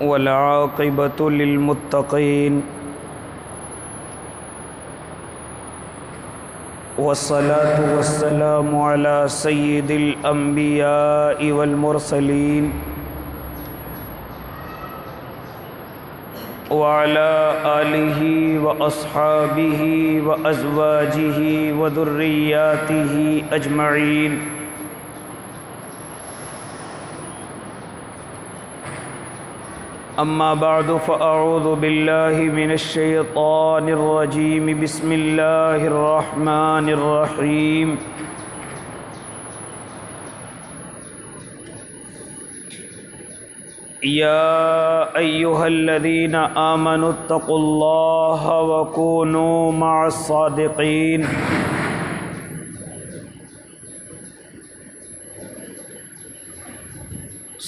والعاقبة للمتقين والصلاة والسلام على سيد الأنبياء والمرسلين وعلى آله وأصحابه وأزواجه وذرياته أجمعين أما بعد فأعوذ بالله من الشيطان الرجيم بسم الله الرحمن الرحيم يا أيها الذين آمنوا اتقوا الله وكونوا مع الصادقين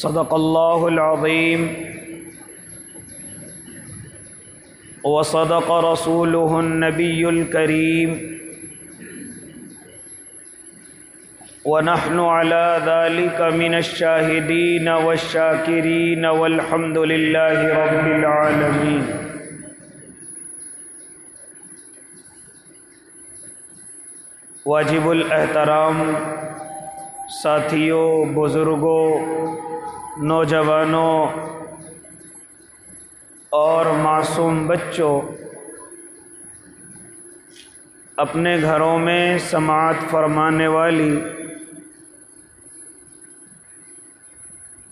صدق الله العظيم وصدق رسوله النبي الكريم ونحن على ذلك من الشاهدين والشاكرين والحمد لله رب العالمين. واجب الاحترام ساتھیوں، بزرگوں، نوجوانوں اور معصوم بچوں، اپنے گھروں میں سماعت فرمانے والی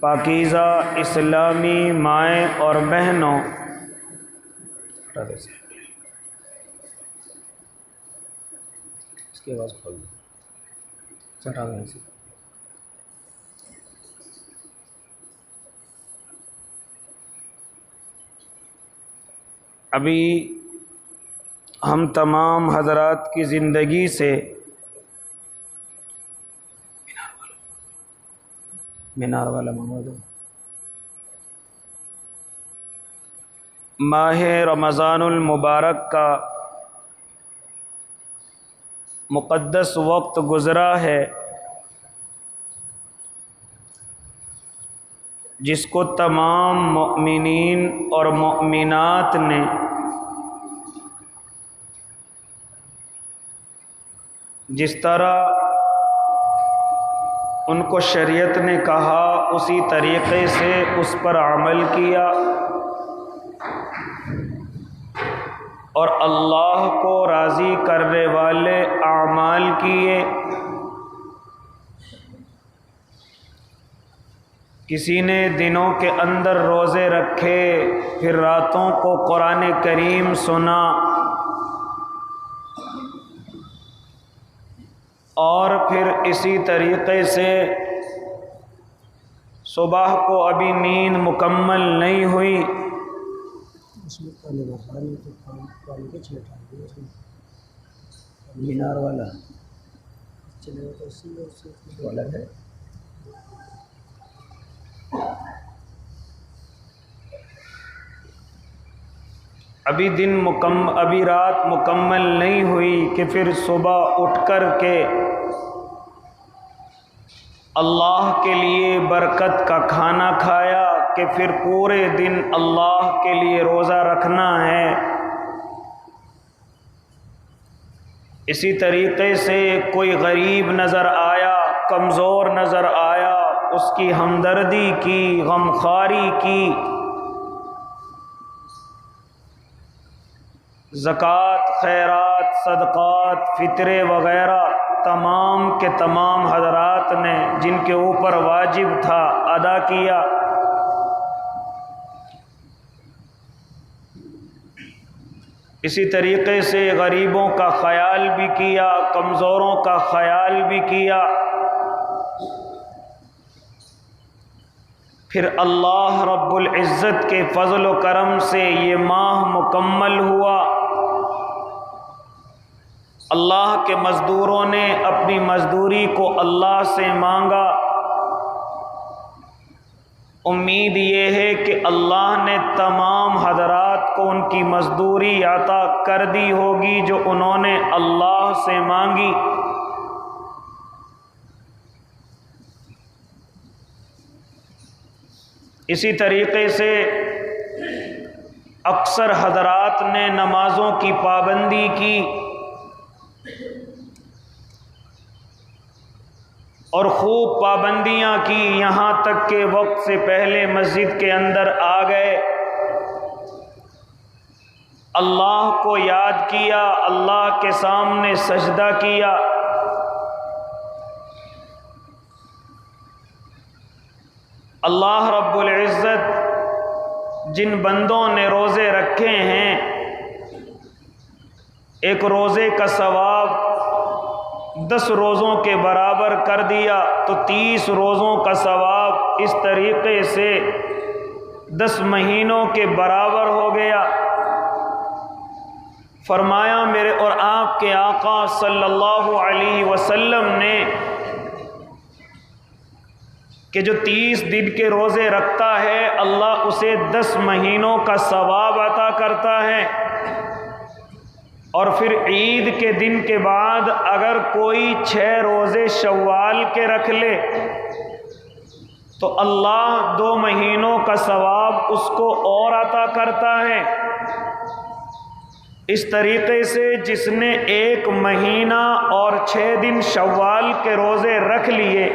پاکیزہ اسلامی مائیں اور بہنوں، اس کی آواز کھول دو، ابھی ہم تمام حضرات کی زندگی سے مینار والا محمود ماہ رمضان المبارک کا مقدس وقت گزرا ہے، جس کو تمام مؤمنین اور مؤمنات نے جس طرح ان کو شریعت نے کہا اسی طریقے سے اس پر عمل کیا اور اللہ کو راضی کرنے والے اعمال کیے۔ کسی نے دنوں کے اندر روزے رکھے، پھر راتوں کو قرآن کریم سنا، اور پھر اسی طریقے سے صبح کو ابھی نیند مکمل نہیں ہوئی مینار والا ہے، ابھی رات مکمل نہیں ہوئی کہ پھر صبح اٹھ کر کے اللہ کے لیے برکت کا کھانا کھایا کہ پھر پورے دن اللہ کے لیے روزہ رکھنا ہے۔ اسی طریقے سے کوئی غریب نظر آیا، کمزور نظر آیا، اس کی ہمدردی کی، غمخواری کی، زکوٰۃ، خیرات، صدقات، فطرے وغیرہ تمام کے تمام حضرات نے جن کے اوپر واجب تھا ادا کیا۔ اسی طریقے سے غریبوں کا خیال بھی کیا، کمزوروں کا خیال بھی کیا۔ پھر اللہ رب العزت کے فضل و کرم سے یہ ماہ مکمل ہوا۔ اللہ کے مزدوروں نے اپنی مزدوری کو اللہ سے مانگا، امید یہ ہے کہ اللہ نے تمام حضرات کو ان کی مزدوری عطا کر دی ہوگی جو انہوں نے اللہ سے مانگی۔ اسی طریقے سے اکثر حضرات نے نمازوں کی پابندی کی اور خوب پابندیاں کی، یہاں تک کہ وقت سے پہلے مسجد کے اندر آ گئے، اللہ کو یاد کیا، اللہ کے سامنے سجدہ کیا۔ اللہ رب العزت جن بندوں نے روزے رکھے ہیں، ایک روزے کا ثواب 10 روزوں کے برابر کر دیا، تو 30 روزوں کا ثواب اس طریقے سے 10 مہینوں کے برابر ہو گیا۔ فرمایا میرے اور آپ کے آقا صلی اللہ علیہ وسلم نے کہ جو 30 دن کے روزے رکھتا ہے اللہ اسے 10 مہینوں کا ثواب عطا کرتا ہے، اور پھر عید کے دن کے بعد اگر کوئی 6 روزے شوال کے رکھ لے تو اللہ 2 مہینوں کا ثواب اس کو اور عطا کرتا ہے۔ اس طریقے سے جس نے 1 مہینہ اور 6 دن شوال کے روزے رکھ لیے،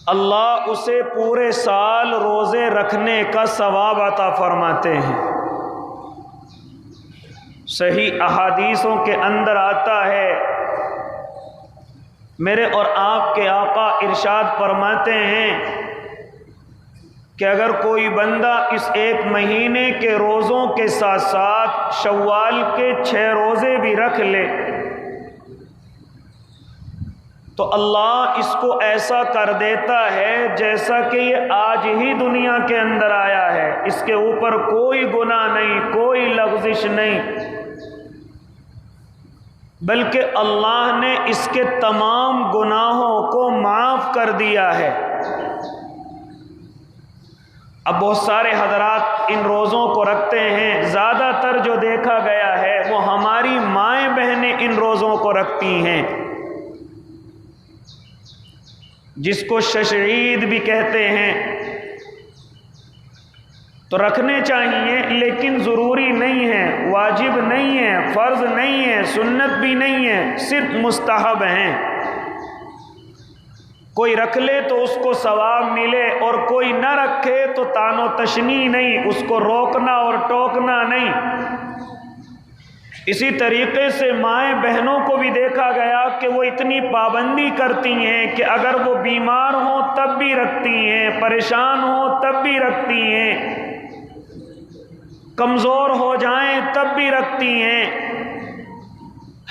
اللہ اسے پورے سال روزے رکھنے کا ثواب عطا فرماتے ہیں۔ صحیح احادیثوں کے اندر آتا ہے، میرے اور آپ کے آقا ارشاد فرماتے ہیں کہ اگر کوئی بندہ اس 1 مہینے کے روزوں کے ساتھ ساتھ شوال کے 6 روزے بھی رکھ لے تو اللہ اس کو ایسا کر دیتا ہے جیسا کہ یہ آج ہی دنیا کے اندر آیا ہے، اس کے اوپر کوئی گناہ نہیں، کوئی لغزش نہیں، بلکہ اللہ نے اس کے تمام گناہوں کو معاف کر دیا ہے۔ اب بہت سارے حضرات ان روزوں کو رکھتے ہیں، زیادہ تر جو دیکھا گیا ہے وہ ہماری مائیں بہنیں ان روزوں کو رکھتی ہیں، جس کو ششعید بھی کہتے ہیں، تو رکھنے چاہیے لیکن ضروری نہیں ہے، واجب نہیں ہے، فرض نہیں ہے، سنت بھی نہیں ہے، صرف مستحب ہیں۔ کوئی رکھ لے تو اس کو ثواب ملے، اور کوئی نہ رکھے تو تان و تشنیع نہیں، اس کو روکنا اور ٹوکنا نہیں۔ اسی طریقے سے مائیں بہنوں کو بھی دیکھا گیا کہ وہ اتنی پابندی کرتی ہیں کہ اگر وہ بیمار ہوں تب بھی رکھتی ہیں، پریشان ہوں تب بھی رکھتی ہیں، کمزور ہو جائیں تب بھی رکھتی ہیں،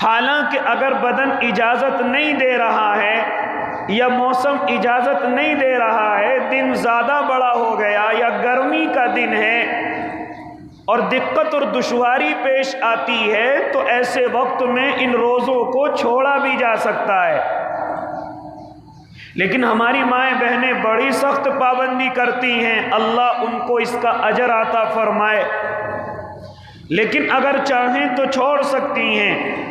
حالانکہ اگر بدن اجازت نہیں دے رہا ہے یا موسم اجازت نہیں دے رہا ہے، دن زیادہ بڑا ہو گیا یا گرمی کا دن ہے اور دقت اور دشواری پیش آتی ہے، تو ایسے وقت میں ان روزوں کو چھوڑا بھی جا سکتا ہے۔ لیکن ہماری مائیں بہنیں بڑی سخت پابندی کرتی ہیں، اللہ ان کو اس کا اجر عطا فرمائے، لیکن اگر چاہیں تو چھوڑ سکتی ہیں۔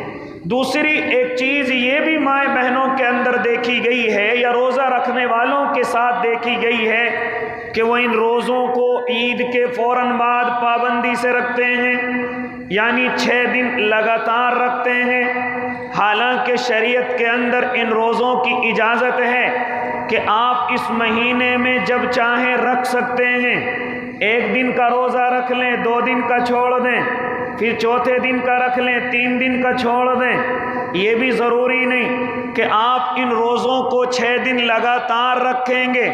دوسری ایک چیز یہ بھی مائیں بہنوں کے اندر دیکھی گئی ہے یا روزہ رکھنے والوں کے ساتھ دیکھی گئی ہے کہ وہ ان روزوں کو عید کے فوراً بعد پابندی سے رکھتے ہیں، یعنی 6 دن لگاتار رکھتے ہیں، حالانکہ شریعت کے اندر ان روزوں کی اجازت ہے کہ آپ اس مہینے میں جب چاہیں رکھ سکتے ہیں۔ 1 دن کا روزہ رکھ لیں، 2 دن کا چھوڑ دیں، پھر چوتھے دن کا رکھ لیں، 3 دن کا چھوڑ دیں۔ یہ بھی ضروری نہیں کہ آپ ان روزوں کو 6 دن لگاتار رکھیں گے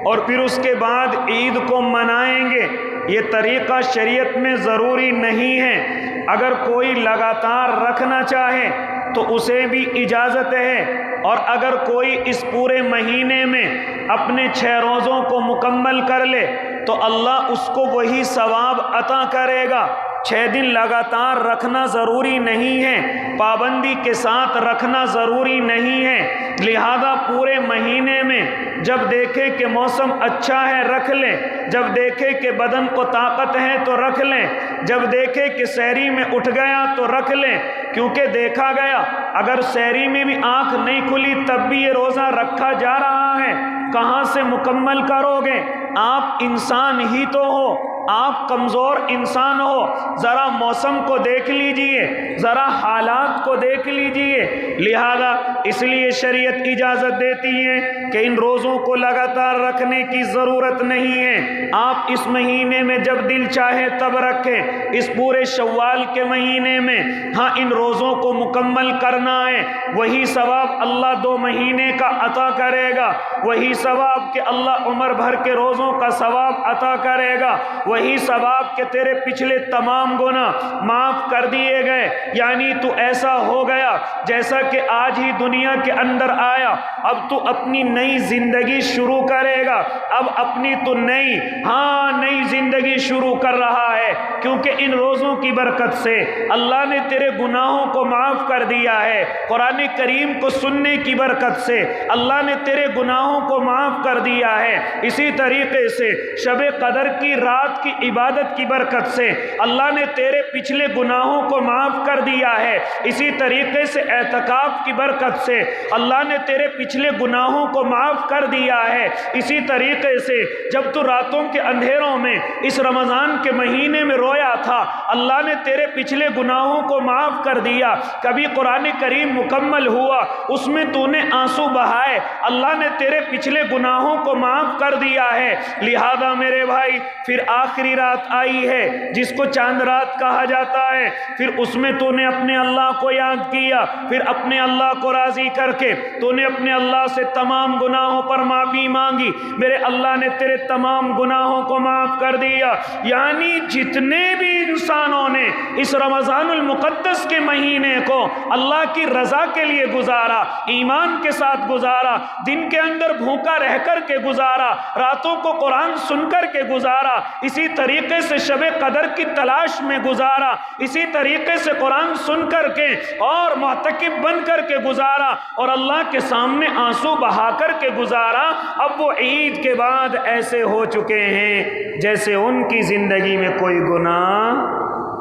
اور پھر اس کے بعد عید کو منائیں گے، یہ طریقہ شریعت میں ضروری نہیں ہے۔ اگر کوئی لگاتار رکھنا چاہے تو اسے بھی اجازت ہے، اور اگر کوئی اس پورے مہینے میں اپنے 6 روزوں کو مکمل کر لے تو اللہ اس کو وہی ثواب عطا کرے گا۔ 6 دن لگاتار رکھنا ضروری نہیں ہے، پابندی کے ساتھ رکھنا ضروری نہیں ہے، لہذا پورے مہینے میں جب دیکھے کہ موسم اچھا ہے رکھ لیں، جب دیکھے کہ بدن کو طاقت ہے تو رکھ لیں، جب دیکھے کہ سحری میں اٹھ گیا تو رکھ لیں، کیونکہ دیکھا گیا اگر سحری میں بھی آنکھ نہیں کھلی تب بھی یہ روزہ رکھا جا رہا ہے، کہاں سے مکمل کرو گے؟ آپ انسان ہی تو ہو، آپ کمزور انسان ہو، ذرا موسم کو دیکھ لیجئے، ذرا حالات کو دیکھ لیجئے۔ لہذا اس لیے شریعت اجازت دیتی ہے کہ ان روزوں کو لگاتار رکھنے کی ضرورت نہیں ہے، آپ اس مہینے میں جب دل چاہے تب رکھیں۔ اس پورے شوال کے مہینے میں ہاں ان روزوں کو مکمل کرنا ہے، وہی ثواب اللہ 2 مہینے کا عطا کرے گا، وہی ثواب کہ اللہ عمر بھر کے روزوں کا ثواب عطا کرے گا، وہی ثواب کہ تیرے پچھلے تمام گناہ معاف کر دیے گئے۔ یعنی تو ایسا ہو گیا جیسا کہ آج ہی دنیا کے اندر آیا، اب تو اپنی نئی زندگی شروع کرے گا، اب اپنی تو نئی زندگی شروع کر رہا ہے، کیونکہ ان روزوں کی برکت سے اللہ نے تیرے گناہوں کو معاف کر دیا ہے۔ قرآن کریم کو سننے کی برکت سے اللہ نے تیرے گناہوں کو معاف کر دیا ہے۔ اسی طریقے سے شب قدر کی رات کی عبادت کی برکت سے اللہ نے تیرے پچھلے گناہوں کو معاف کر دیا ہے۔ اسی طریقے سے اعتکاف کی برکت سے اللہ نے تیرے پچھلے گناہوں کو معاف کر دیا ہے۔ اسی طریقے سے جب تو راتوں کے اندھیروں میں اس رمضان کے مہینے میں رویا تھا، اللہ نے تیرے پچھلے گناہوں کو معاف کر دیا۔ کبھی قرآن کریم مکمل ہوا، اس میں تو نے آنسو بہائے، اللہ نے تیرے پچھلے گناہوں کو معاف کر دیا ہے۔ لہذا میرے بھائی، پھر آخری رات آئی ہے جس کو چاند رات کہا جاتا ہے، پھر اس میں تو نے اپنے اللہ کو یاد کیا، پھر اپنے اللہ کو راضی کر کے تو نے اپنے اللہ سے تمام گناہوں پر معافی مانگی، میرے اللہ نے تیرے تمام گناہوں کو معاف کر دیا۔ یعنی جتنے بھی انسانوں نے اس رمضان المقدس کے مہینے کو اللہ کی رضا کے لیے گزارا، ایمان کے ساتھ گزارا، دن کے اندر بھوکا رہ کر کے گزارا، راتوں کو قرآن سن کر کے گزارا، اسی طریقے سے شب قدر کی تلاش میں گزارا، اسی طریقے سے قرآن سن کر کے اور معتکف بن کر کے گزارا اور اللہ کے سامنے آنسو بہا کر کے گزارا، اب وہ عید کے بعد ایسے ہو چکے ہیں جیسے ان کی زندگی میں کوئی گناہ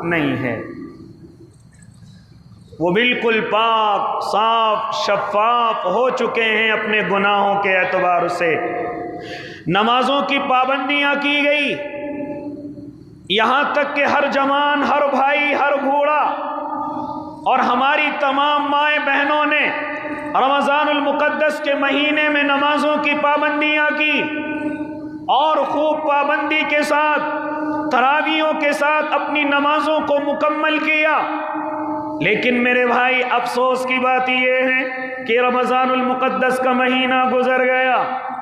نہیں ہے، وہ بالکل پاک صاف شفاف ہو چکے ہیں اپنے گناہوں کے اعتبار سے۔ نمازوں کی پابندیاں کی گئی، یہاں تک کہ ہر جوان، ہر بھائی، ہر بوڑھا اور ہماری تمام مائیں بہنوں نے رمضان المقدس کے مہینے میں نمازوں کی پابندیاں کی اور خوب پابندی کے ساتھ تراویحوں کے ساتھ اپنی نمازوں کو مکمل کیا۔ لیکن میرے بھائی، افسوس کی بات یہ ہے کہ رمضان المقدس کا مہینہ گزر گیا،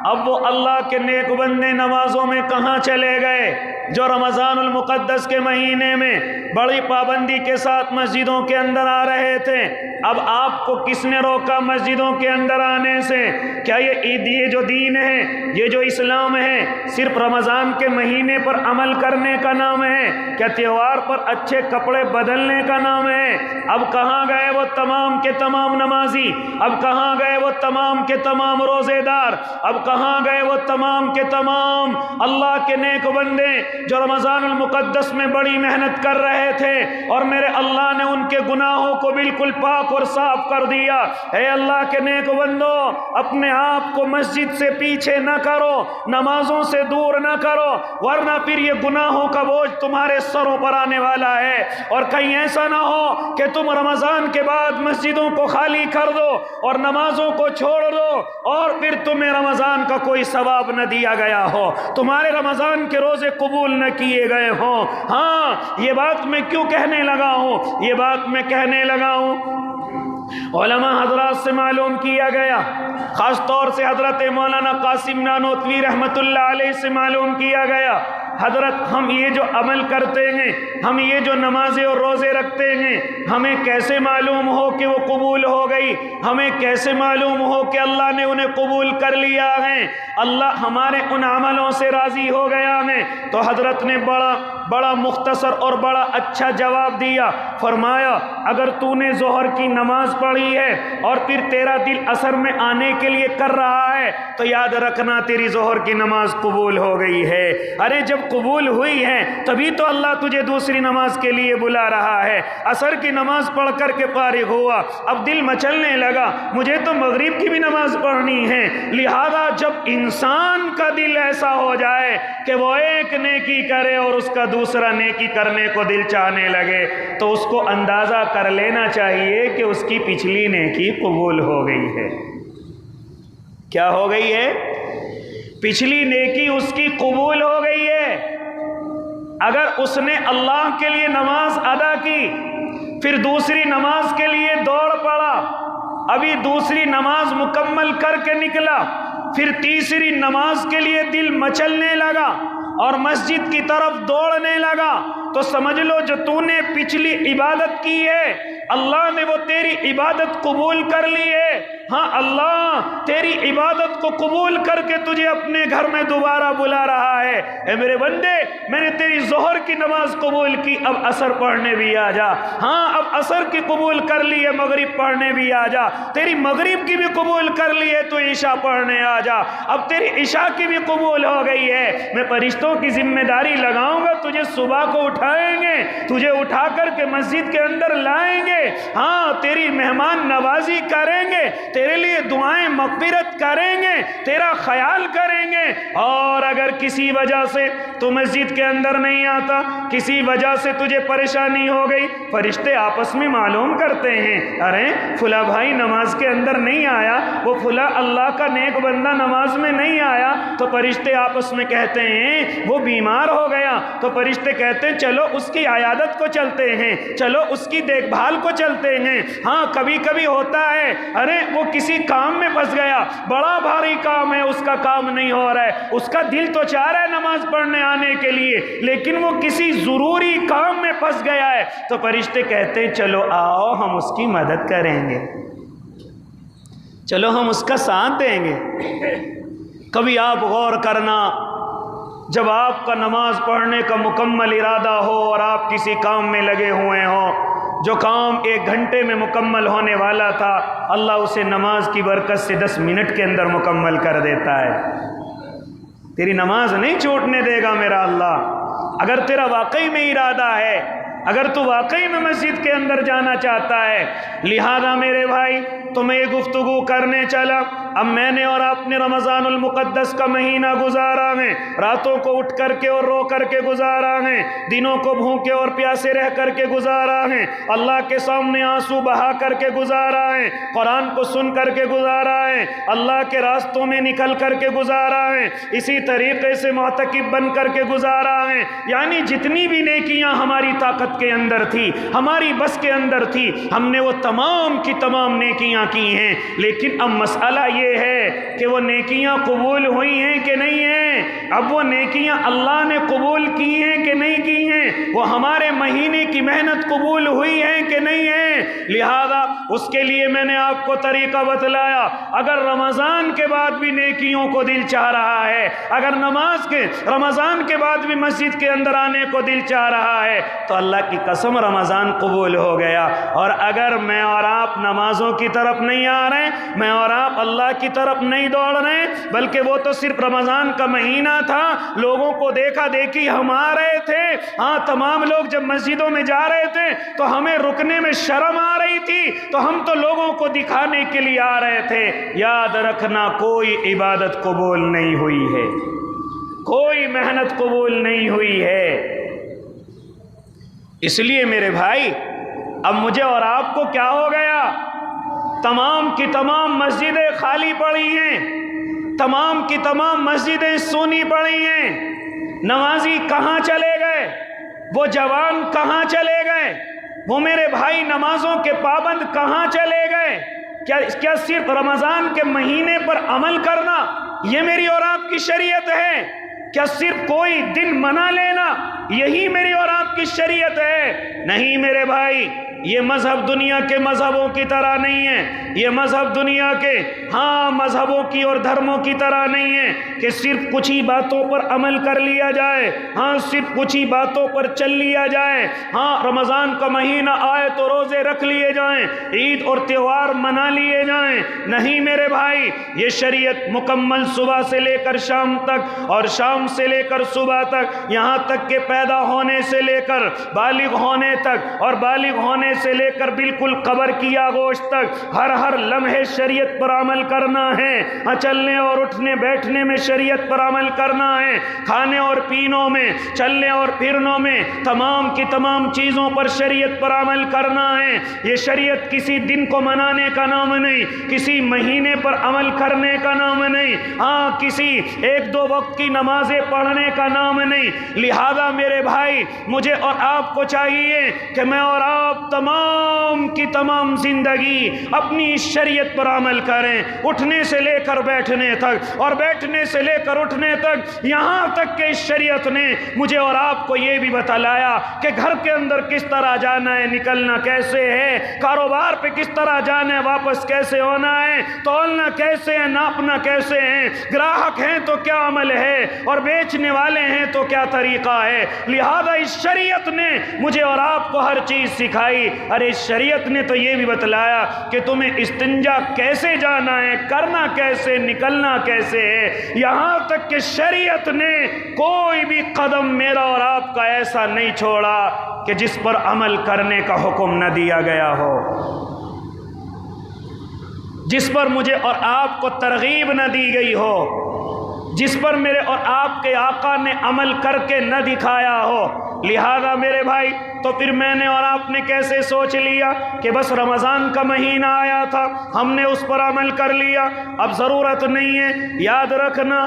اب وہ اللہ کے نیک بندے نمازوں میں کہاں چلے گئے جو رمضان المقدس کے مہینے میں بڑی پابندی کے ساتھ مسجدوں کے اندر آ رہے تھے؟ اب آپ کو کس نے روکا مسجدوں کے اندر آنے سے؟ کیا یہ جو دین ہے، یہ جو اسلام ہے، صرف رمضان کے مہینے پر عمل کرنے کا نام ہے؟ کیا تہوار پر اچھے کپڑے بدلنے کا نام ہے؟ اب کہاں گئے وہ تمام کے تمام نمازی؟ اب کہاں گئے وہ تمام کے تمام روزے دار؟ اب کہاں گئے وہ تمام کے تمام اللہ کے نیک بندے جو رمضان المقدس میں بڑی محنت کر رہے تھے اور میرے اللہ نے ان کے گناہوں کو بالکل پاک اور صاف کر دیا؟ اے اللہ کے نیک بندو، اپنے آپ کو مسجد سے پیچھے نہ کرو، نمازوں سے دور نہ کرو، ورنہ پھر یہ گناہوں کا بوجھ تمہارے سروں پر آنے والا ہے، اور کہیں ایسا نہ ہو کہ تم رمضان کے بعد مسجدوں کو خالی کر دو اور نمازوں کو چھوڑ دو اور پھر تمہیں رمضان کا کوئی ثواب نہ دیا گیا ہو، تمہارے رمضان کے روزے قبول نہ کیے گئے ہوں۔ ہاں، یہ بات میں کیوں کہنے لگا ہوں؟ یہ بات میں کہنے لگا ہوں، علماء حضرات سے معلوم کیا گیا، خاص طور سے حضرت مولانا قاسم نانوتوی رحمت اللہ علیہ سے معلوم کیا گیا، حضرت ہم یہ جو عمل کرتے ہیں، ہم یہ جو نمازیں اور روزے رکھتے ہیں، ہمیں کیسے معلوم ہو کہ وہ قبول ہو گئی؟ ہمیں کیسے معلوم ہو کہ اللہ نے انہیں قبول کر لیا ہے، اللہ ہمارے ان عملوں سے راضی ہو گیا ہے؟ تو حضرت نے بڑا مختصر اور بڑا اچھا جواب دیا، فرمایا اگر تو نے ظہر کی نماز پڑھی ہے اور پھر تیرا دل اثر میں آنے کے لیے کر رہا ہے تو یاد رکھنا تیری ظہر کی نماز قبول ہو گئی ہے۔ ارے جب قبول ہوئی ہیں تبھی تو اللہ تجھے دوسری نماز کے لیے بلا رہا ہے۔ عصر کی نماز پڑھ کر کے فارغ ہوا، اب دل مچلنے لگا مجھے تو مغرب کی بھی نماز پڑھنی ہے۔ لہذا جب انسان کا دل ایسا ہو جائے کہ وہ ایک نیکی کرے اور اس کا دوسرا نیکی کرنے کو دل چاہنے لگے تو اس کو اندازہ کر لینا چاہیے کہ اس کی پچھلی نیکی قبول ہو گئی ہے۔ کیا ہو گئی ہے؟ پچھلی نیکی اس کی قبول ہو گئی ہے۔ اگر اس نے اللہ کے لیے نماز ادا کی، پھر دوسری نماز کے لیے دوڑ پڑا، ابھی دوسری نماز مکمل کر کے نکلا، پھر تیسری نماز کے لیے دل مچلنے لگا اور مسجد کی طرف دوڑنے لگا، تو سمجھ لو جو تو نے پچھلی عبادت کی ہے اللہ نے وہ تیری عبادت قبول کر لی ہے۔ ہاں، اللہ تیری عبادت کو قبول کر کے تجھے اپنے گھر میں دوبارہ بلا رہا ہے۔ اے میرے بندے، میں نے تیری ظہر کی نماز قبول کی، اب عصر پڑھنے بھی آ جا۔ ہاں، اب عصر کی قبول کر لی ہے، مغرب پڑھنے بھی آ جا۔ تیری مغرب کی بھی قبول کر لی ہے تو عشاء پڑھنے آ جا۔ اب تیری عشاء کی بھی قبول ہو گئی ہے، میں فرشتوں کی ذمہ داری لگاؤں گا، تجھے صبح کو اٹھائیں گے، تجھے اٹھا کر کے مسجد کے اندر لائیں گے، ہاں تیری مہمان نوازی کریں گے، تیرے لیے دعائیں مغفرت کریں گے، تیرا خیال کریں گے۔ اور اگر کسی وجہ سے تو مسجد کے اندر نہیں آتا، کسی وجہ سے تجھے پریشانی ہو گئی، فرشتے آپس میں معلوم کرتے ہیں، ارے فلاں بھائی نماز کے اندر نہیں آیا، وہ فلاں اللہ کا نیک بندہ نماز میں نہیں آیا، تو فرشتے آپس میں کہتے ہیں وہ بیمار ہو گیا، تو فرشتے کہتے ہیں چلو اس کی عیادت کو چلتے ہیں، چلو اس کی دیکھ بھال کو چلتے ہیں۔ ہاں، کبھی کبھی ہوتا ہے ارے وہ کسی کام میں پھنس گیا، بڑا بھاری کام ہے، اس کا کام نہیں ہو رہا ہے، اس کا دل تو چاہ رہا ہے نماز پڑھنے آنے کے لیے، لیکن وہ کسی ضروری کام میں پھنس گیا ہے، تو فرشتے کہتے ہیں چلو آؤ ہم اس کی مدد کریں گے، چلو ہم اس کا ساتھ دیں گے۔ کبھی آپ غور کرنا، جب آپ کا نماز پڑھنے کا مکمل ارادہ ہو اور آپ کسی کام میں لگے ہوئے ہوں، جو کام 1 گھنٹے میں مکمل ہونے والا تھا اللہ اسے نماز کی برکت سے 10 منٹ کے اندر مکمل کر دیتا ہے۔ تیری نماز نہیں چھوٹنے دے گا میرا اللہ، اگر تیرا واقعی میں ارادہ ہے، اگر تو واقعی میں مسجد کے اندر جانا چاہتا ہے۔ لہذا میرے بھائی، تو میں یہ گفتگو کرنے چلا، اب میں نے اور آپ نے رمضان المقدس کا مہینہ گزارا ہے، راتوں کو اٹھ کر کے اور رو کر کے گزارا ہے، دنوں کو بھوکے اور پیاسے رہ کر کے گزارا ہے، اللہ کے سامنے آنسو بہا کر کے گزارا ہے، قرآن کو سن کر کے گزارا ہے، اللہ کے راستوں میں نکل کر کے گزارا ہے، اسی طریقے سے معتکف بن کر کے گزارا ہے، یعنی جتنی بھی نیکیاں ہماری طاقت کے اندر تھی، ہماری بس کے اندر تھی، ہم نے وہ تمام کی تمام نیکیاں کی ہیں۔ لیکن اب مسئلہ یہ ہے کہ وہ نیکیاں قبول ہوئی ہیں کہ نہیں ہیں؟ اب وہ نیکیاں اللہ نے قبول کی ہیں کہ نہیں کی ہیں؟ وہ ہمارے مہینے کی محنت قبول ہوئی ہیں کہ نہیں ہیں؟ لہذا اس کے لیے میں نے آپ کو طریقہ بتلایا، اگر رمضان کے بعد بھی نیکیوں کو دل چاہ رہا ہے، اگر رمضان کے بعد بھی مسجد کے اندر آنے کو دل چاہ رہا ہے تو اللہ کی قسم رمضان قبول ہو گیا۔ اور اگر میں اور آپ نمازوں کی طرف نہیں آ رہے، میں اور آپ اللہ کی طرف نہیں دوڑ رہے، بلکہ وہ تو صرف رمضان کا مہینہ تھا، لوگوں کو دیکھا دیکھی ہم آ رہے تھے، ہاں تمام لوگ جب مسجدوں میں جا رہے تھے تو ہمیں رکنے میں شرم آ رہی تھی، تو ہم تو لوگوں کو دکھانے کے لیے آ رہے تھے۔ یاد رکھنا کوئی عبادت قبول نہیں ہوئی ہے، کوئی محنت قبول نہیں ہوئی ہے۔ اس لیے میرے بھائی، اب مجھے اور آپ کو کیا ہو گیا؟ تمام کی تمام مسجدیں خالی پڑی ہیں، تمام کی تمام مسجدیں سونی پڑی ہیں، نمازی کہاں چلے گئے؟ وہ جوان کہاں چلے گئے؟ وہ میرے بھائی نمازوں کے پابند کہاں چلے گئے؟ کیا صرف رمضان کے مہینے پر عمل کرنا یہ میری اور آپ کی شریعت ہے؟ کیا صرف کوئی دن منا لینا یہی میری اور آپ کی شریعت ہے؟ نہیں میرے بھائی، یہ مذہب دنیا کے مذہبوں کی طرح نہیں ہے، یہ مذہب دنیا کے مذہبوں کی اور دھرموں کی طرح نہیں ہے کہ صرف کچھ ہی باتوں پر عمل کر لیا جائے، صرف کچھ ہی باتوں پر چل لیا جائے، رمضان کا مہینہ آئے تو روزے رکھ لیے جائیں، عید اور تہوار منا لیے جائیں۔ نہیں میرے بھائی، یہ شریعت مکمل صبح سے لے کر شام تک اور شام شام سے لے کر صبح تک، یہاں تک کہ پیدا ہونے سے لے کر بالغ ہونے تک، اور بالغ ہونے سے لے کر بالکل قبر کی آغوش تک ہر لمحے شریعت پر عمل کرنا ہے۔ چلنے اور اٹھنے بیٹھنے میں شریعت پر عمل کرنا ہے، کھانے اور پینوں میں، چلنے اور پھرنوں میں، تمام کی تمام چیزوں پر شریعت پر عمل کرنا ہے۔ یہ شریعت کسی دن کو منانے کا نام نہیں، کسی مہینے پر عمل کرنے کا نام نہیں، ہاں کسی ایک دو وقت کی نمازیں پڑھنے کا نام نہیں۔ لہذا میرے بھائی، مجھے اور آپ کو چاہیے کہ میں اور آپ تمام کی تمام زندگی اپنی شریعت پر عمل کریں، اٹھنے سے لے کر بیٹھنے تک، اور بیٹھنے سے لے کر اٹھنے تک، یہاں تک کہ اس شریعت نے مجھے اور آپ کو یہ بھی بتلایا کہ گھر کے اندر کس طرح جانا ہے، نکلنا کیسے ہے، کاروبار پہ کس طرح جانا ہے، واپس کیسے ہونا ہے، تولنا کیسے ہے، ناپنا کیسے ہے، گراہک ہیں تو کیا عمل ہے، اور بیچنے والے ہیں تو کیا طریقہ ہے۔ لہذا اس شریعت نے مجھے اور آپ کو ہر چیز سکھائی۔ ارے اس شریعت نے تو یہ بھی بتلایا کہ تمہیں استنجا کیسے جانا ہے، کرنا کیسے، نکلنا کیسے ہے۔ یہاں تک کہ شریعت نے کوئی بھی قدم میرا اور آپ کا ایسا نہیں چھوڑا کہ جس پر عمل کرنے کا حکم نہ دیا گیا ہو، جس پر مجھے اور آپ کو ترغیب نہ دی گئی ہو، جس پر میرے اور آپ کے آقا نے عمل کر کے نہ دکھایا ہو۔ لہذا میرے بھائی، تو پھر میں نے اور آپ نے کیسے سوچ لیا کہ بس رمضان کا مہینہ آیا تھا، ہم نے اس پر عمل کر لیا، اب ضرورت نہیں ہے۔ یاد رکھنا،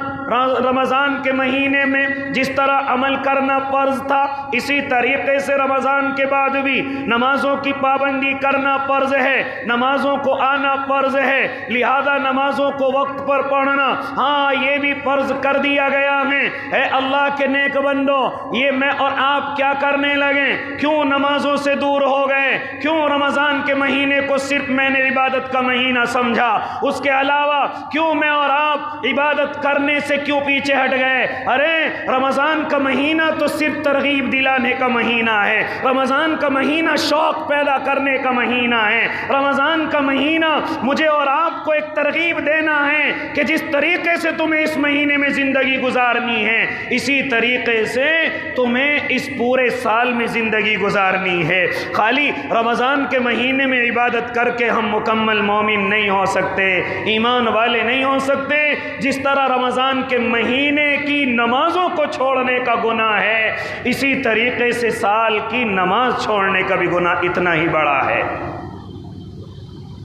رمضان کے مہینے میں جس طرح عمل کرنا فرض تھا، اسی طریقے سے رمضان کے بعد بھی نمازوں کی پابندی کرنا فرض ہے، نمازوں کو آنا فرض ہے۔ لہذا نمازوں کو وقت پر پڑھنا، ہاں یہ بھی فرض کر دیا گیا ہے۔ اے اللہ کے نیک بندو، یہ میں اور آپ کیا کرنے لگے؟ کیوں نمازوں سے دور ہو گئے؟ کیوں رمضان کے مہینے کو صرف میں نے عبادت کا مہینہ سمجھا؟ اس کے علاوہ کیوں میں اور آپ عبادت کرنے سے کیوں پیچھے ہٹ گئے؟ ارے رمضان کا مہینہ تو صرف ترغیب دلانے کا مہینہ ہے، رمضان کا مہینہ شوق پیدا کرنے کا مہینہ ہے، رمضان کا مہینہ مجھے اور آپ کو ایک ترغیب دینا ہے کہ جس طریقے سے تمہیں اس مہینے میں زندگی گزارنی ہے، اسی طریقے سے تمہیں اس پورے سال میں زندگی گزارنی ہے۔ خالی رمضان کے مہینے میں عبادت کر کے ہم مکمل مومن نہیں ہو سکتے، ایمان والے نہیں ہو سکتے۔ جس طرح رمضان کے مہینے کی نمازوں کو چھوڑنے کا گناہ ہے، اسی طریقے سے سال کی نماز چھوڑنے کا بھی گناہ اتنا ہی بڑا ہے،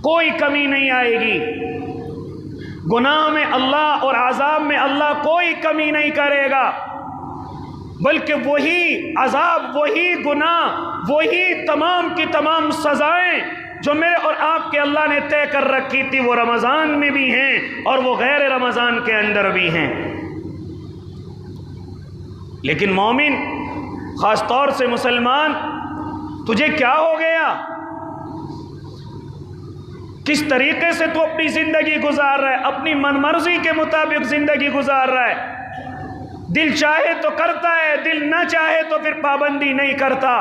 کوئی کمی نہیں آئے گی۔ گناہ میں اللہ اور عذاب میں اللہ کوئی کمی نہیں کرے گا، بلکہ وہی عذاب، وہی گناہ، وہی تمام کی تمام سزائیں جو میرے اور آپ کے اللہ نے طے کر رکھی تھی، وہ رمضان میں بھی ہیں اور وہ غیر رمضان کے اندر بھی ہیں۔ لیکن مومن، خاص طور سے مسلمان، تجھے کیا ہو گیا؟ کس طریقے سے تو اپنی زندگی گزار رہا ہے؟ اپنی من مرضی کے مطابق زندگی گزار رہا ہے، دل چاہے تو کرتا ہے، دل نہ چاہے تو پھر پابندی نہیں کرتا۔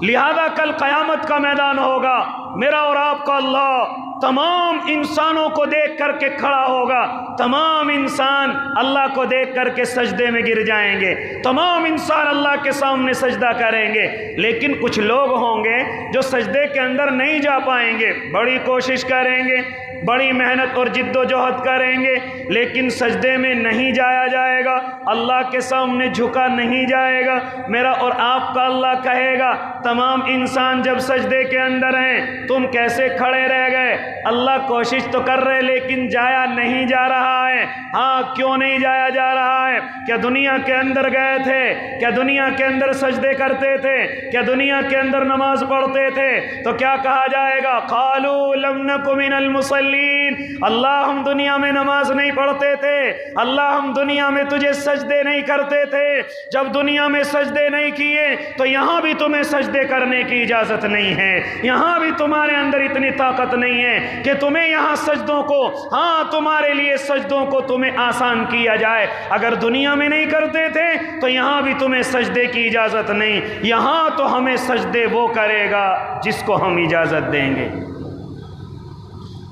لہذا کل قیامت کا میدان ہوگا، میرا اور آپ کا اللہ تمام انسانوں کو دیکھ کر کے کھڑا ہوگا، تمام انسان اللہ کو دیکھ کر کے سجدے میں گر جائیں گے، تمام انسان اللہ کے سامنے سجدہ کریں گے، لیکن کچھ لوگ ہوں گے جو سجدے کے اندر نہیں جا پائیں گے، بڑی کوشش کریں گے، بڑی محنت اور جد و جہد کریں گے، لیکن سجدے میں نہیں جایا جائے گا، اللہ کے سامنے جھکا نہیں جائے گا۔ میرا اور آپ کا اللہ کہے گا، تمام انسان جب سجدے کے اندر ہیں، تم کیسے کھڑے رہ گئے؟ اللہ کوشش تو کر رہے لیکن جایا نہیں جا رہا ہے۔ ہاں، کیوں نہیں جایا جا رہا ہے؟ کیا دنیا کے اندر گئے تھے؟ کیا دنیا کے اندر سجدے کرتے تھے؟ کیا دنیا کے اندر نماز پڑھتے تھے؟ تو کیا کہا جائے گا؟ قالوا لم نک من المصلین، اللہ ہم دنیا میں نماز نہیں پڑھتے تھے، اللہ ہم دنیا میں تجھے سجدے نہیں کرتے تھے۔ جب دنیا میں سجدے نہیں کیے تو یہاں بھی تمہیں سجدے کرنے کی اجازت نہیں ہے، یہاں بھی تمہارے اندر اتنی طاقت نہیں ہے کہ تمہیں یہاں سجدوں کو، ہاں تمہارے لیے سجدوں کو تمہیں آسان کیا جائے۔ اگر دنیا میں نہیں کرتے تھے تو یہاں بھی تمہیں سجدے کی اجازت نہیں، یہاں تو ہمیں سجدے وہ کرے گا جس کو ہم اجازت دیں گے،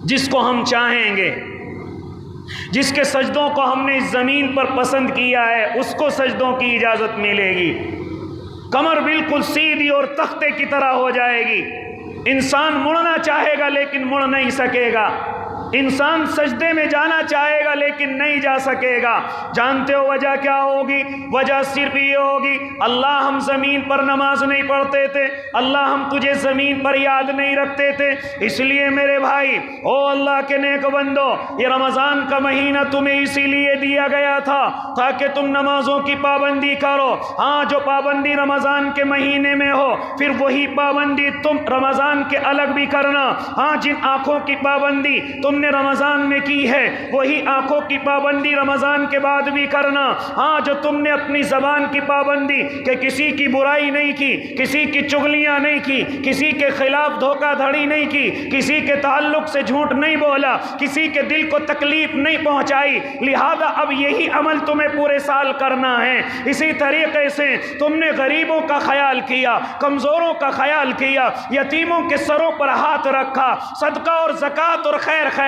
جس کو ہم چاہیں گے۔ جس کے سجدوں کو ہم نے اس زمین پر پسند کیا ہے اس کو سجدوں کی اجازت ملے گی۔ کمر بالکل سیدھی اور تختے کی طرح ہو جائے گی، انسان مڑنا چاہے گا لیکن مڑ نہیں سکے گا، انسان سجدے میں جانا چاہے گا لیکن نہیں جا سکے گا۔ جانتے ہو وجہ کیا ہوگی؟ وجہ صرف یہ ہوگی، اللہ ہم زمین پر نماز نہیں پڑھتے تھے، اللہ ہم تجھے زمین پر یاد نہیں رکھتے تھے، اس لیے میرے بھائی او اللہ کے نیک بندو، یہ رمضان کا مہینہ تمہیں اسی لیے دیا گیا تھا تاکہ تم نمازوں کی پابندی کرو۔ ہاں، جو پابندی رمضان کے مہینے میں ہو پھر وہی پابندی تم رمضان کے الگ بھی کرنا۔ ہاں، جن آنکھوں کی پابندی تم نے رمضان میں کی ہے وہی آنکھوں کی پابندی رمضان کے بعد بھی کرنا۔ ہاں، جو تم نے اپنی زبان کی پابندی کہ کسی کی برائی نہیں کی، کسی کی چغلیاں نہیں کی، کسی کے خلاف دھوکہ دھڑی نہیں کی، کسی کے تعلق سے جھوٹ نہیں بولا، کسی کے دل کو تکلیف نہیں پہنچائی، لہذا اب یہی عمل تمہیں پورے سال کرنا ہے۔ اسی طریقے سے تم نے غریبوں کا خیال کیا، کمزوروں کا خیال کیا، یتیموں کے سروں پر ہاتھ رکھا، صدقہ اور زکوٰۃ اور خیر خیرات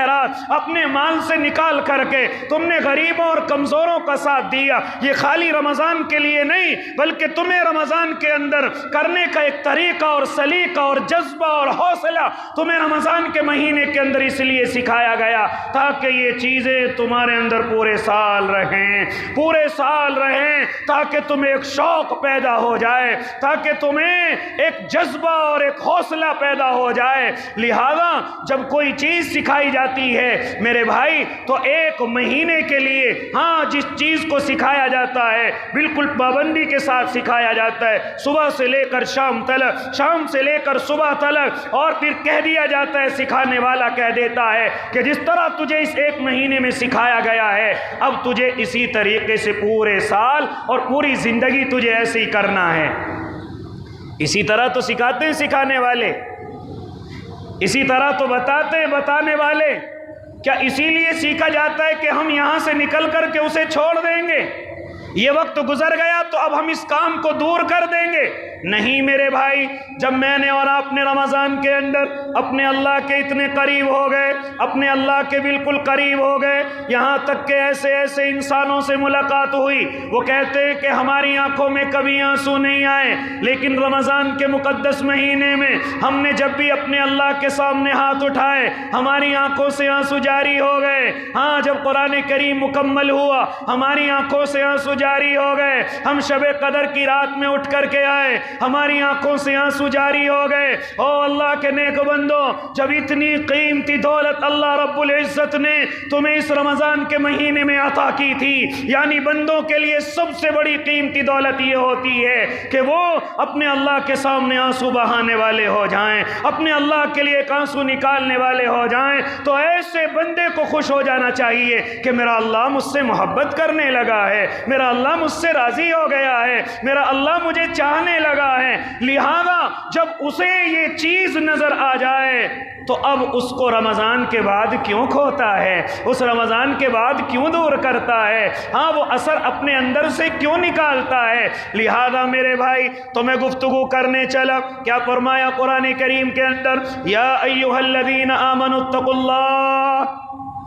اپنے مال سے نکال کر کے تم نے غریبوں اور کمزوروں کا ساتھ دیا۔ یہ خالی رمضان کے لیے نہیں بلکہ تمہیں رمضان کے اندر کرنے کا ایک طریقہ اور سلیقہ اور جذبہ اور حوصلہ تمہیں رمضان کے مہینے کے اندر اس لیے سکھایا گیا تاکہ یہ چیزیں تمہارے اندر پورے سال رہیں، پورے سال رہیں، تاکہ تمہیں ایک شوق پیدا ہو جائے، تاکہ تمہیں ایک جذبہ اور ایک حوصلہ پیدا ہو جائے۔ لہذا جب کوئی چیز سکھائی جاتی ہے میرے بھائی تو ایک مہینے کے لیے ہاں جس چیز کو سکھایا جاتا ہے بالکل پابندی کے ساتھ سکھایا جاتا ہے، صبح سے لے کر شام تلک، شام سے لے کر صبح تلک، اور پھر کہہ دیا جاتا ہے، سکھانے والا کہہ دیتا ہے کہ جس طرح تجھے اس ایک مہینے میں سکھایا گیا ہے اب تجھے اسی طریقے سے پورے سال اور پوری زندگی تجھے ایسے ہی کرنا ہے۔ اسی طرح تو سکھاتے ہیں سکھانے والے، اسی طرح تو بتاتے ہیں بتانے والے۔ کیا اسی لیے سیکھا جاتا ہے کہ ہم یہاں سے نکل کر کے اسے چھوڑ دیں گے، یہ وقت گزر گیا تو اب ہم اس کام کو دور کر دیں گے؟ نہیں میرے بھائی، جب میں نے اور آپ نے رمضان کے اندر اپنے اللہ کے اتنے قریب ہو گئے، اپنے اللہ کے بالکل قریب ہو گئے، یہاں تک کہ ایسے ایسے انسانوں سے ملاقات ہوئی وہ کہتے ہیں کہ ہماری آنکھوں میں کبھی آنسو نہیں آئے، لیکن رمضان کے مقدس مہینے میں ہم نے جب بھی اپنے اللہ کے سامنے ہاتھ اٹھائے ہماری آنکھوں سے آنسو جاری ہو گئے۔ ہاں، جب قرآن کریم مکمل ہوا ہماری آنکھوں سے آنسو جاری ہو گئے، ہم شب قدر کی رات میں اٹھ کر کے آئے ہماری آنکھوں سے آنسو جاری ہو گئے۔ او اللہ کے نیک بندو، جب اتنی قیمتی دولت اللہ رب العزت نے تمہیں اس رمضان کے مہینے میں عطا کی تھی، یعنی بندوں کے لیے سب سے بڑی قیمتی دولت یہ ہوتی ہے کہ وہ اپنے اللہ کے سامنے آنسو بہانے والے ہو جائیں، اپنے اللہ کے لیے ایک آنسو نکالنے والے ہو جائیں، تو ایسے بندے کو خوش ہو جانا چاہیے کہ میرا اللہ مجھ سے محبت کرنے لگا ہے، میرا اللہ مجھ سے راضی ہو گیا ہے، میرا اللہ مجھے چاہنے لگا ہے۔ لہذا جب اسے یہ چیز نظر آ جائے تو اب اس کو رمضان کے بعد کیوں کھوتا ہے، اس رمضان کے بعد کیوں دور کرتا ہے، ہاں وہ اثر اپنے اندر سے کیوں نکالتا ہے۔ لہذا میرے بھائی تو میں گفتگو کرنے چلا، کیا فرمایا قرآن کریم کے اندر، یا ایھا الذین آمنوا اتقوا اللہ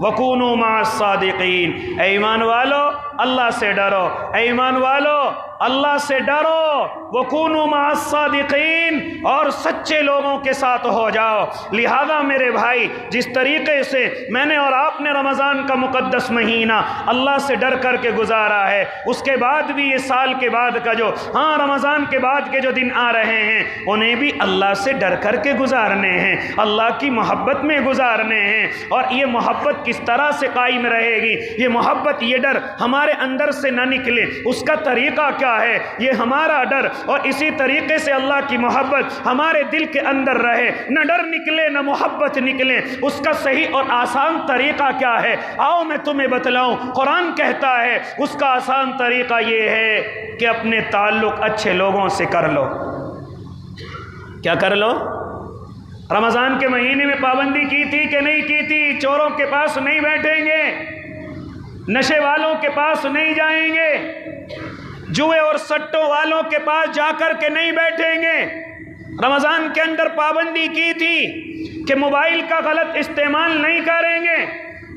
وکونوا مع الصادقین، اے ایمان والو اللہ سے ڈرو، اے ایمان والو اللہ سے ڈرو، وکونوا مع الصادقین، اور سچے لوگوں کے ساتھ ہو جاؤ۔ لہذا میرے بھائی جس طریقے سے میں نے اور آپ نے رمضان کا مقدس مہینہ اللہ سے ڈر کر کے گزارا ہے، اس کے بعد بھی یہ سال کے بعد کا جو رمضان کے بعد کے جو دن آ رہے ہیں انہیں بھی اللہ سے ڈر کر کے گزارنے ہیں، اللہ کی محبت میں گزارنے ہیں۔ اور یہ محبت کس طرح سے قائم رہے گی، یہ محبت یہ ڈر ہمارے اندر سے نہ نکلے، اس کا طریقہ کیا ہے؟ یہ ہمارا ڈر اور اسی طریقے سے اللہ کی محبت ہمارے دل کے اندر رہے، نہ ڈر نکلے نہ محبت نکلے، اس کا صحیح اور آسان طریقہ کیا ہے؟ آؤ میں تمہیں بتلاؤں۔ قرآن کہتا ہے اس کا آسان طریقہ یہ ہے کہ اپنے تعلق اچھے لوگوں سے کر لو۔ کیا کر لو؟ رمضان کے مہینے میں پابندی کی تھی کہ نہیں کی تھی؟ چوروں کے پاس نہیں بیٹھیں گے، نشے والوں کے پاس نہیں جائیں گے، جوئے اور سٹوں والوں کے پاس جا کر کے نہیں بیٹھیں گے۔ رمضان کے اندر پابندی کی تھی کہ موبائل کا غلط استعمال نہیں کریں گے،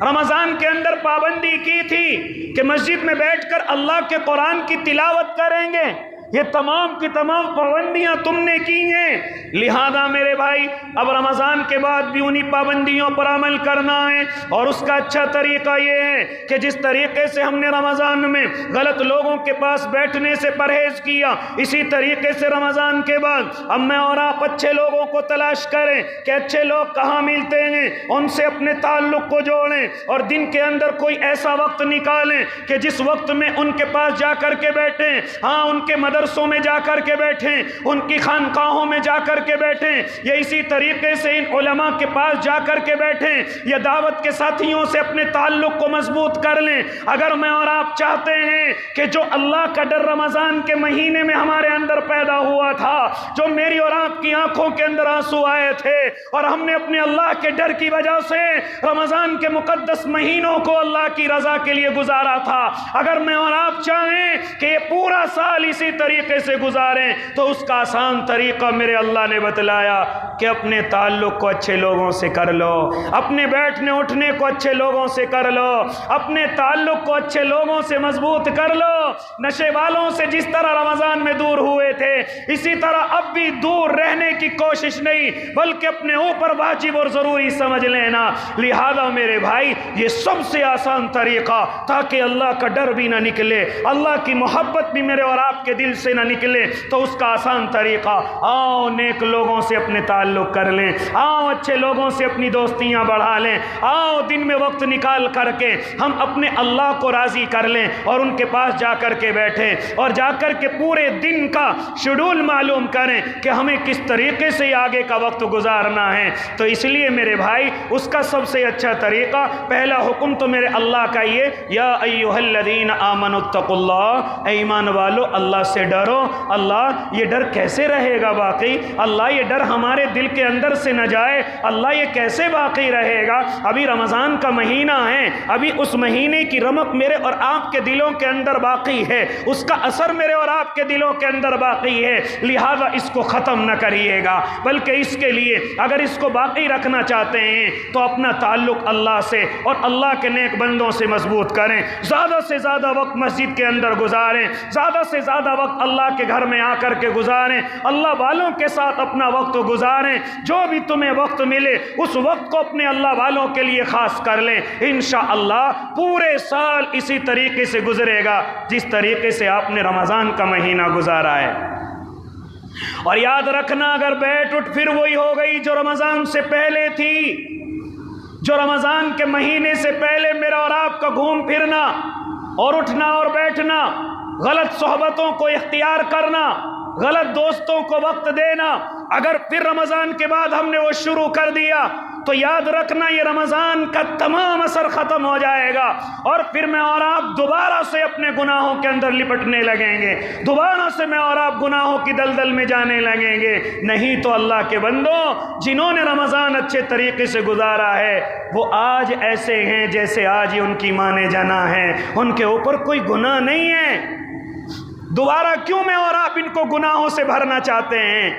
رمضان کے اندر پابندی کی تھی کہ مسجد میں بیٹھ کر اللہ کے قرآن کی تلاوت کریں گے، یہ تمام کی تمام پابندیاں تم نے کی ہیں، لہذا میرے بھائی اب رمضان کے بعد بھی انہی پابندیوں پر عمل کرنا ہے۔ اور اس کا اچھا طریقہ یہ ہے کہ جس طریقے سے ہم نے رمضان میں غلط لوگوں کے پاس بیٹھنے سے پرہیز کیا، اسی طریقے سے رمضان کے بعد اب میں اور آپ اچھے لوگوں کو تلاش کریں کہ اچھے لوگ کہاں ملتے ہیں، ان سے اپنے تعلق کو جوڑیں اور دن کے اندر کوئی ایسا وقت نکالیں کہ جس وقت میں ان کے پاس جا کر کے بیٹھیں، ہاں ان کے مدرسوں میں جا کر کے بیٹھیں، ان کی خانقاہوں میں جا کر کے بیٹھیں، یا اسی طریقے سے ان علماء کے پاس جا کر کے بیٹھیں، یا دعوت کے ساتھیوں سے اپنے تعلق کو مضبوط کر لیں۔ اگر میں اور آپ چاہتے ہیں کہ جو اللہ کا ڈر رمضان کے مہینے میں ہمارے اندر پیدا ہوا تھا، جو میری اور آپ کی آنکھوں کے اندر آنسو آئے تھے اور ہم نے اپنے اللہ کے ڈر کی وجہ سے رمضان کے مقدس مہینوں کو اللہ کی رضا کے لیے گزارا تھا، اگر میں اور آپ چاہیں کہ یہ پورا سال اسی طریقے سے گزاریں تو اس کا آسان طریقہ میرے اللہ نے بتلایا کہ اپنے تعلق کو اچھے لوگوں سے کر لو، اپنے بیٹھنے اٹھنے کو اچھے لوگوں سے کر لو، اپنے تعلق کو اچھے لوگوں سے مضبوط کر لو۔ نشے والوں سے جس طرح رمضان میں دور ہوئے تھے، اسی طرح اب بھی دور رہنے کی کوشش نہیں بلکہ اپنے اوپر واجب اور ضروری سمجھ لینا۔ لہذا میرے بھائی یہ سب سے آسان طریقہ تاکہ اللہ کا ڈر بھی نہ نکلے، اللہ کی محبت بھی میرے اور آپ کے دل سے نہ نکلے، تو اس کا آسان طریقہ آؤ نیک لوگوں سے اپنے تعلق کر لیں، آؤ اچھے لوگوں سے اپنی دوستیاں بڑھا لیں، آؤ دن میں وقت نکال کر کے ہم اپنے اللہ کو راضی کر لیں اور ان کے پاس جا کر کے بیٹھیں اور جا کر کے پورے دن کا شیڈول معلوم کریں کہ ہمیں کس طریقے سے آگے کا وقت گزارنا ہے۔ تو اس لیے میرے بھائی اس کا سب سے اچھا طریقہ، پہلا حکم تو میرے اللہ کا یہ، یا ایھا الذین آمنوا اتقوا اللہ، اے ایمان والو اللہ سے ڈرو۔ اللہ یہ ڈر کیسے رہے گا باقی؟ اللہ یہ ڈر ہمارے دل کے اندر سے نہ جائے، اللہ یہ کیسے باقی رہے گا؟ ابھی رمضان کا مہینہ ہے، ابھی اس مہینے کی رمق میرے اور آپ کے دلوں کے اندر باقی ہے، اس کا اثر میرے اور آپ کے دلوں کے اندر باقی ہے، لہذا اس کو ختم نہ کریے گا، بلکہ اس کے لیے اگر اس کو باقی رکھنا چاہتے ہیں تو اپنا تعلق اللہ سے اور اللہ کے نیک بندوں سے مضبوط کریں، زیادہ سے زیادہ وقت مسجد کے اندر گزاریں، زیادہ سے زیادہ وقت اللہ کے گھر میں آ کر کے گزاریں، اللہ والوں کے ساتھ اپنا وقت گزاریں، جو بھی تمہیں وقت ملے اس وقت کو اپنے اللہ والوں کے لیے خاص کر لیں، انشاءاللہ پورے سال اسی طریقے سے گزرے گا جس طریقے سے آپ نے رمضان کا مہینہ گزارا ہے۔ اور یاد رکھنا اگر بیٹھ اٹھ پھر وہی ہو گئی جو رمضان سے پہلے تھی، جو رمضان کے مہینے سے پہلے میرا اور آپ کا گھوم پھرنا اور اٹھنا اور بیٹھنا، غلط صحبتوں کو اختیار کرنا، غلط دوستوں کو وقت دینا، اگر پھر رمضان کے بعد ہم نے وہ شروع کر دیا تو یاد رکھنا یہ رمضان کا تمام اثر ختم ہو جائے گا اور پھر میں اور آپ دوبارہ سے اپنے گناہوں کے اندر لپٹنے لگیں گے، دوبارہ سے میں اور آپ گناہوں کی دلدل میں جانے لگیں گے۔ نہیں تو اللہ کے بندوں، جنہوں نے رمضان اچھے طریقے سے گزارا ہے وہ آج ایسے ہیں جیسے آج ہی ان کی ماں نے جنا ہے، ان کے اوپر کوئی گناہ نہیں ہے۔ دوبارہ کیوں میں اور آپ ان کو گناہوں سے بھرنا چاہتے ہیں؟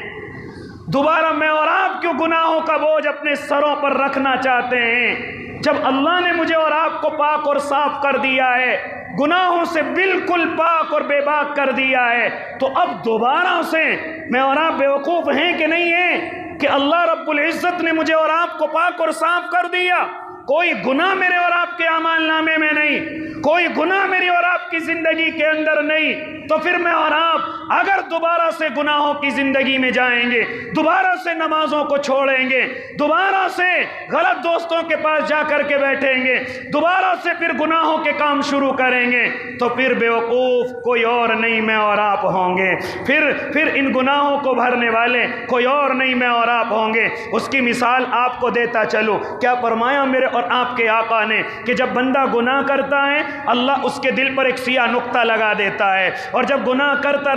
دوبارہ میں اور آپ کیوں گناہوں کا بوجھ اپنے سروں پر رکھنا چاہتے ہیں؟ جب اللہ نے مجھے اور آپ کو پاک اور صاف کر دیا ہے، گناہوں سے بالکل پاک اور بے باک کر دیا ہے، تو اب دوبارہ سے میں اور آپ بیوقوف ہیں کہ نہیں ہیں کہ اللہ رب العزت نے مجھے اور آپ کو پاک اور صاف کر دیا، کوئی گناہ میرے اور آپ کے اعمال نامے میں نہیں، کوئی گناہ میری اور آپ کی زندگی کے اندر نہیں، تو پھر میں اور آپ اگر دوبارہ سے گناہوں کی زندگی میں جائیں گے، دوبارہ سے نمازوں کو چھوڑیں گے، دوبارہ سے غلط دوستوں کے پاس جا کر کے بیٹھیں گے، دوبارہ سے پھر گناہوں کے کام شروع کریں گے، تو پھر بیوقوف کوئی اور نہیں میں اور آپ ہوں گے، پھر ان گناہوں کو بھرنے والے کوئی اور نہیں میں اور آپ ہوں گے۔ اس کی مثال آپ کو دیتا چلو، کیا فرمایا میرے اور آپ کے آقا نے کہ جب بندہ گناہ کرتا ہے اللہ اس کے دل پر ایک سیاہ نقطہ لگا دیتا ہے اور جب گناہ کرتا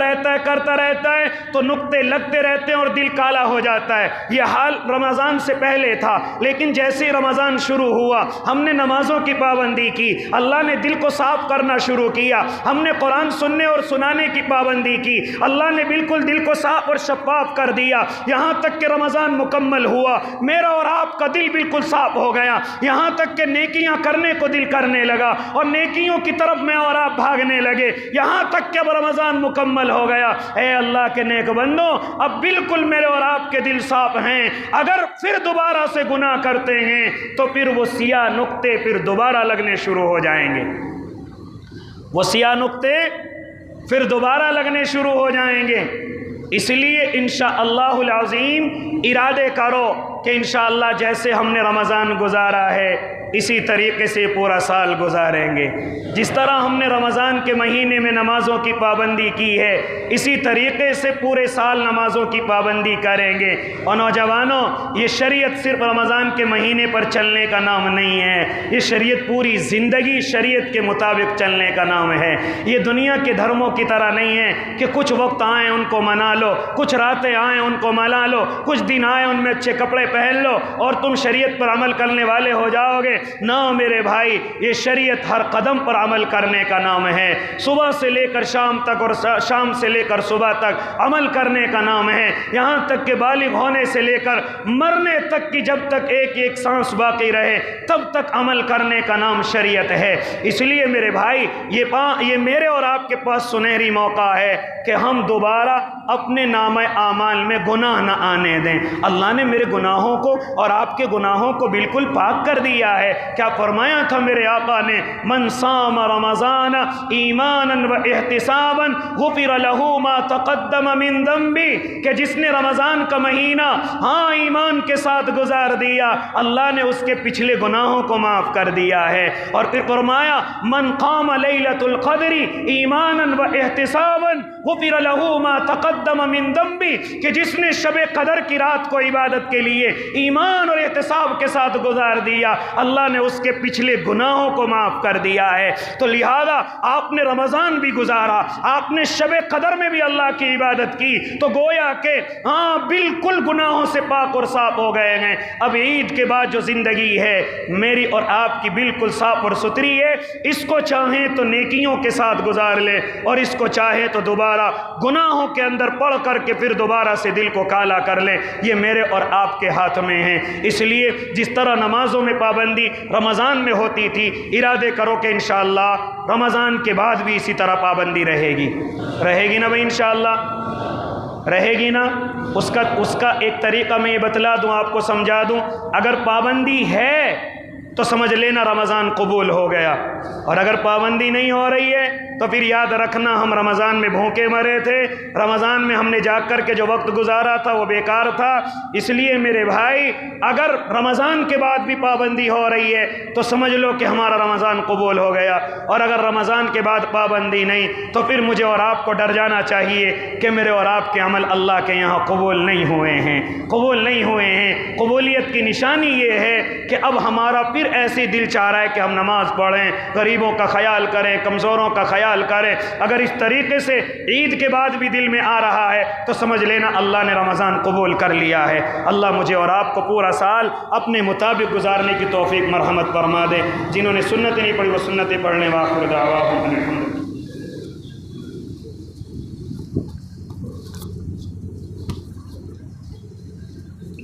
رہتا ہے تو نقطے لگتے رہتے ہیں اور دل کالا ہو جاتا ہے۔ یہ حال رمضان سے پہلے تھا، لیکن جیسے ہی رمضان شروع ہوا ہم نے نمازوں کی پابندی کی، اللہ نے دل کو صاف کرنا شروع کیا، ہم نے قرآن سننے اور سنانے کی پابندی کی، اللہ نے بالکل دل کو صاف اور شفاف کر دیا، یہاں تک کہ رمضان مکمل ہوا میرا اور آپ کا دل بالکل صاف ہو گیا، یہاں تک کہ نیکیاں کرنے کو دل کرنے لگا اور نیکیوں کی طرف میں اور آپ بھاگنے لگے، یہاں تک کہ اب رمضان مکمل ہو گیا۔ اے اللہ کے نیک بندو، اب بالکل میرے اور آپ کے دل صاف ہیں، اگر پھر دوبارہ سے گناہ کرتے ہیں تو پھر وہ سیاہ نقطے پھر دوبارہ لگنے شروع ہو جائیں گے، وہ سیاہ نقطے پھر دوبارہ لگنے شروع ہو جائیں گے۔ اس لیے انشاءاللہ العظیم ارادے کرو کہ انشاءاللہ جیسے ہم نے رمضان گزارا ہے اسی طریقے سے پورا سال گزاریں گے، جس طرح ہم نے رمضان کے مہینے میں نمازوں کی پابندی کی ہے اسی طریقے سے پورے سال نمازوں کی پابندی کریں گے۔ اور نوجوانوں، یہ شریعت صرف رمضان کے مہینے پر چلنے کا نام نہیں ہے، یہ شریعت پوری زندگی شریعت کے مطابق چلنے کا نام ہے۔ یہ دنیا کے دھرموں کی طرح نہیں ہے کہ کچھ وقت آئیں ان کو منا لو، کچھ راتیں آئیں ان کو منا لو، کچھ دن آئیں ان میں اچھے کپڑے پہن لو اور تم شریعت پر عمل کرنے والے ہو جاؤ گے۔ نہ میرے بھائی، یہ شریعت ہر قدم پر عمل کرنے کا نام ہے، صبح سے لے کر شام تک اور شام سے لے کر صبح تک عمل کرنے کا نام ہے، یہاں تک کہ بالغ ہونے سے لے کر مرنے تک کی جب تک ایک ایک سانس باقی رہے تب تک عمل کرنے کا نام شریعت ہے۔ اس لیے میرے بھائی، یہ میرے اور آپ کے پاس سنہری موقع ہے کہ ہم دوبارہ اپنے نامہ اعمال میں گناہ نہ آنے دیں۔ اللہ نے میرے گناہوں کو اور آپ کے گناہوں کو بالکل پاک کر دیا ہے۔ کیا فرمایا تھا میرے آقا نے؟ من صام رمضان ایمانا و احتسابا غفر له ما تقدم من ذنبی، کہ جس نے رمضان کا مہینہ ایمان کے ساتھ گزار دیا اللہ نے اس کے پچھلے گناہوں کو معاف کر دیا ہے۔ اور پھر فرمایا من قام لیلۃ القدر ایمانا و احتسابا غفر له ما تقدم من ذنبی، کہ جس نے شب قدر کی رات کو عبادت کے لیے ایمان اور احتساب کے ساتھ گزار دیا اللہ نے اس کے پچھلے گناہوں کو معاف کر دیا ہے۔ تو لہذا آپ نے رمضان بھی گزارا، آپ نے شب قدر میں بھی اللہ کی عبادت کی، تو گویا کہ بالکل گناہوں سے پاک اور صاف ہو گئے ہیں۔ اب عید کے بعد جو زندگی ہے میری اور آپ کی بالکل صاف اور ستھری ہے، اس کو چاہیں تو نیکیوں کے ساتھ گزار لے اور اس کو چاہے تو دوبارہ گناہوں کے اندر پڑھ کر کے پھر دوبارہ سے دل کو کالا کر لے، یہ میرے اور آپ کے ہاتھ میں ہے۔ اس لیے جس طرح نمازوں میں پابندی رمضان میں ہوتی تھی، ارادے کرو کہ انشاءاللہ رمضان کے بعد بھی اسی طرح پابندی رہے گی نا بھائی، انشاءاللہ رہے گی نا۔ اس کا ایک طریقہ میں یہ بتلا دوں، آپ کو سمجھا دوں، اگر پابندی ہے تو سمجھ لینا رمضان قبول ہو گیا، اور اگر پابندی نہیں ہو رہی ہے تو پھر یاد رکھنا ہم رمضان میں بھوکے مرے تھے، رمضان میں ہم نے جاگ کر کے جو وقت گزارا تھا وہ بیکار تھا۔ اس لیے میرے بھائی، اگر رمضان کے بعد بھی پابندی ہو رہی ہے تو سمجھ لو کہ ہمارا رمضان قبول ہو گیا، اور اگر رمضان کے بعد پابندی نہیں تو پھر مجھے اور آپ کو ڈر جانا چاہیے کہ میرے اور آپ کے عمل اللہ کے یہاں قبول نہیں ہوئے ہیں۔ قبولیت کی نشانی یہ ہے کہ اب ہمارا پھر ایسے دل چاہ رہا ہے کہ ہم نماز پڑھیں، غریبوں کا خیال کریں، کمزوروں کا خیال کریں۔ اگر اس طریقے سے عید کے بعد بھی دل میں آ رہا ہے تو سمجھ لینا اللہ نے رمضان قبول کر لیا ہے۔ اللہ مجھے اور آپ کو پورا سال اپنے مطابق گزارنے کی توفیق مرحمت فرما دے۔ جنہوں نے سنت نہیں پڑھی وہ سنتیں پڑھنے، وآخر دعواہم ان الحمد للہ۔